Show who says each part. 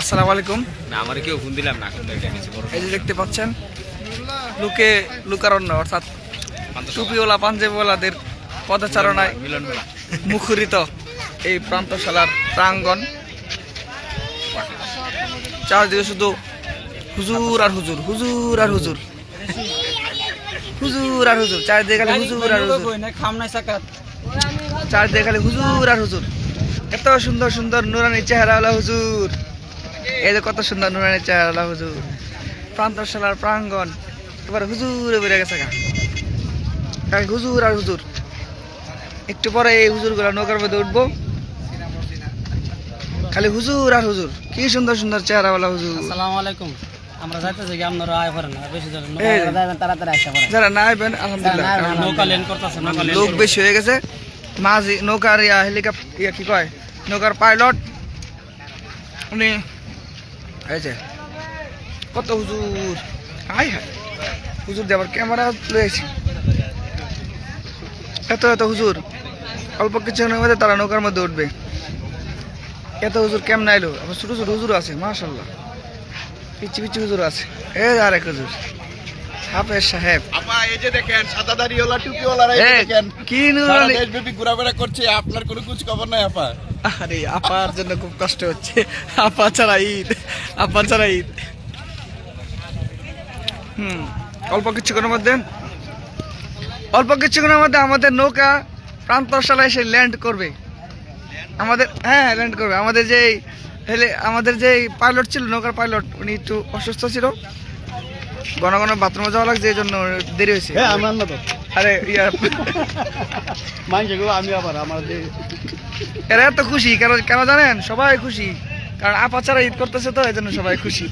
Speaker 1: আসসালামু আলাইকুম।
Speaker 2: না আমার কেউ ফোন দিলাম না,
Speaker 1: এই যে দেখতে পাচ্ছেন লুকে লুকারণ্য অর্থাৎ টুপিওয়ালা পাঞ্জাবিওয়ালাদের পদচারণায়
Speaker 2: মিলন মেলা
Speaker 1: মুখরিত এই প্রান্তশালার প্রাঙ্গণ। চারদিকে শুধু হুজুর আর হুজুর, হুজুর আর হুজুর, হুজুর আর হুজুর, চারদিকে খালি হুজুর আর হুজুর, চারদিকে খালি হুজুর আর হুজুর। এত সুন্দর সুন্দর নুরানি চেহারাওয়ালা হুজুর, এই যে কত সুন্দর নুরানি চেহারাওয়ালা হুজুর। প্রান্তশালার প্রাঙ্গণ এবার হুজুরে বেড়ে গেছে গা, হুজুর আর হুজুর। একটু পরে এই হুজুরগুলা নৌকার মধ্যে উঠবো, খালি হুজুর আর হুজুর। কি সুন্দর সুন্দর চেহারাওয়ালা হুজুর।
Speaker 3: আসসালামু আলাইকুম। আমরা যাইতেছি কি আপনারা আয় করেন না, বেশি জন
Speaker 1: এই
Speaker 3: যাবেন তাড়াতাড়ি আসতে পারেন।
Speaker 1: যারা না আইবেন আলহামদুলিল্লাহ, কারণ
Speaker 3: নৌকা লেন করতেছে, নৌকা লেন
Speaker 1: লোক বেশি হয়ে গেছে। মাঝি নৌকার হেলিকপ্টার কি কয় নৌকার পাইলট উনি এই যে কত হুজুর, হাই হাই হুজুর দিয়ে আবার ক্যামেরা লয়েছি। এত এত হুজুর, অল্প কিছুক্ষণের মধ্যে তারা নৌকার মধ্যে উঠবে। এত হুজুর কেমন আইলো, আবার ছোট ছোট হুজুর আছে মাশাআল্লাহ, পিচ্ছি পিচ্ছি হুজুর আছে। এই যে আরেক হুজুর হাফেজ সাহেব।
Speaker 4: আপা এই যে দেখেন সাদা দাড়িওয়ালা টুপিওয়ালারা এই যে
Speaker 1: এই,
Speaker 4: দেখেন
Speaker 1: কি
Speaker 4: সারা
Speaker 1: নুরানি।
Speaker 4: দেশব্যাপী ঘোরাফেরা করছে, আপনার কোনো খোঁজ খবর নাই আপা?
Speaker 1: আরে আপার জন্য খুব কষ্ট হচ্ছে, আপা ছাড়া ঈদ, আপা ছাড়া ঈদ। অল্প কিছুক্ষণের মধ্যে, অল্প কিছুক্ষণের মধ্যে আমাদের নৌকা প্রান্তশালায় এসে ল্যান্ড করবে। আমাদের হ্যাঁ ল্যান্ড করবে। আমাদের যে পাইলট ছিল, নৌকার পাইলট, উনি একটু অসুস্থ ছিল, ঘন ঘন বাথরুমে যাওয়া লাগছে, এই জন্য দেরি হয়েছে।
Speaker 4: হ্যাঁ আমার না তো
Speaker 1: আরে ইয়া
Speaker 4: মাইন্ড গো, আমি আবার আমার
Speaker 1: এরা এত খুশি কেন কেন জানেন? সবাই খুশি কারণ আপা ছাড়া ঈদ করতেছে, তো এই জন্য সবাই খুশি।